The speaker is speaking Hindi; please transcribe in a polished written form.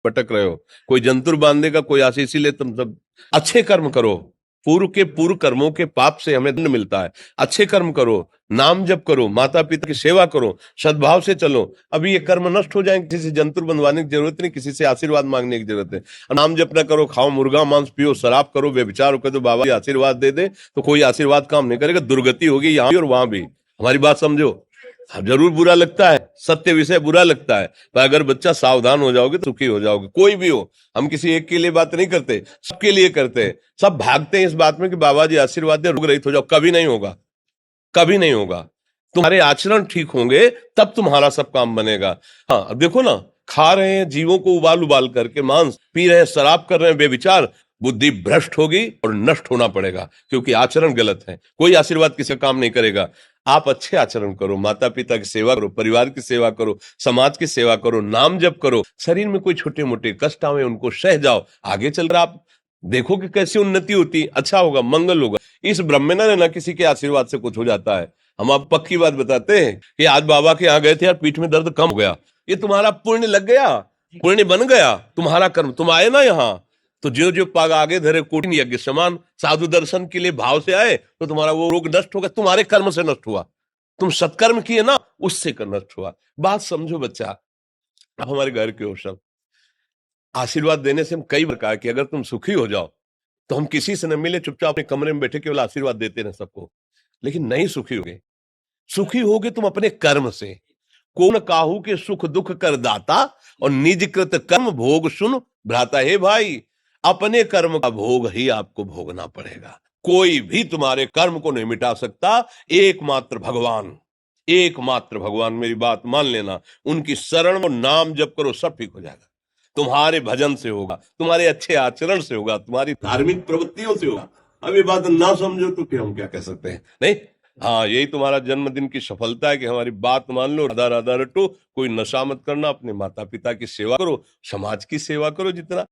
भटक रहे हो। कोई जंतुर बांध देगा, कोई आशीष ले, तुम सब अच्छे कर्म करो। पूर्व के पूर्व कर्मों के पाप से हमें दंड मिलता है। अच्छे कर्म करो, नाम जप करो, माता पिता की सेवा करो, सद्भाव से चलो। अभी ये कर्म नष्ट हो जाएंगे, किसी से जंतुर बंधवाने की जरूरत नहीं, किसी से आशीर्वाद मांगने की जरूरत है। नाम जप ना करो, खाओ मुर्गा मांस, पियो शराब, करो व्यभिचार, करो तो बाबा आशीर्वाद दे दे, तो कोई आशीर्वाद काम नहीं करेगा। दुर्गति होगी यहाँ भी और वहां भी। हमारी बात समझो। जरूर बुरा लगता है, सत्य विषय बुरा लगता है, पर अगर बच्चा सावधान हो जाओगे तो सुखी हो जाओगे। कोई भी हो, हम किसी एक के लिए बात नहीं करते, सबके लिए करते हैं। सब भागते हैं इस बात में कि बाबा जी आशीर्वाद दे, रोग रहित हो जाओ। कभी नहीं होगा, कभी नहीं होगा। तुम्हारे आचरण ठीक होंगे तब तुम्हारा सब काम बनेगा। हाँ, अब देखो ना, खा रहे हैं जीवों को उबाल उबाल करके मांस, पी रहे हैं शराब, कर रहे हैं बेविचार, बुद्धि भ्रष्ट होगी और नष्ट होना पड़ेगा, क्योंकि आचरण गलत है। कोई आशीर्वाद किसी का काम नहीं करेगा। आप अच्छे आचरण करो, माता पिता की सेवा करो, परिवार की सेवा करो, समाज की सेवा करो, नाम जप करो। शरीर में कोई छोटे मोटे कष्ट आवे उनको सह जाओ, आगे चल रहा आप देखो कि कैसी उन्नति होती, अच्छा होगा, मंगल होगा। इस ब्रह्म में ना किसी के आशीर्वाद से कुछ हो जाता है। हम आप पक्की बात बताते हैं कि आज बाबा के यहाँ गए थे यार, पीठ में दर्द कम हो गया। ये तुम्हारा पुण्य लग गया, पुण्य बन गया, तुम्हारा कर्म। तुम आए ना यहाँ, तो जो जो पाग आगे धरे कोटिन यज्ञ समान, साधु दर्शन के लिए भाव से आए तो तुम्हारा वो रोग नष्ट होगा, तुम्हारे कर्म से नष्ट हुआ। तुम सत्कर्म किए ना, उससे कर नष्ट हुआ। बात समझो बच्चा। अब हमारे घर के हो सब, आशीर्वाद देने से हम कई बार कहा कि अगर तुम सुखी हो जाओ तो हम किसी से न मिले, चुपचाप अपने कमरे में बैठे केवल आशीर्वाद देते रहे सबको। लेकिन नहीं सुखी होगे। सुखी होगे तुम अपने कर्म से। कौन काहू के सुख दुख कर दाता, और निज कृत कर्म भोग सुन भ्राता। हे भाई, अपने कर्म का भोग ही आपको भोगना पड़ेगा। कोई भी तुम्हारे कर्म को नहीं मिटा सकता, एकमात्र भगवान। एकमात्र भगवान, मेरी बात मान लेना। उनकी शरण और नाम जप करो, सब ठीक हो जाएगा। तुम्हारे भजन से होगा, तुम्हारे अच्छे आचरण से होगा, तुम्हारी धार्मिक प्रवृत्तियों से होगा। अब ये बात ना समझो तो फिर हम क्या कह सकते हैं। नहीं, हाँ, यही तुम्हारा जन्मदिन की सफलता है कि हमारी बात मान लो, राधा राधा रटो, कोई नशा मत करना, अपने माता पिता की सेवा करो, समाज की सेवा करो जितना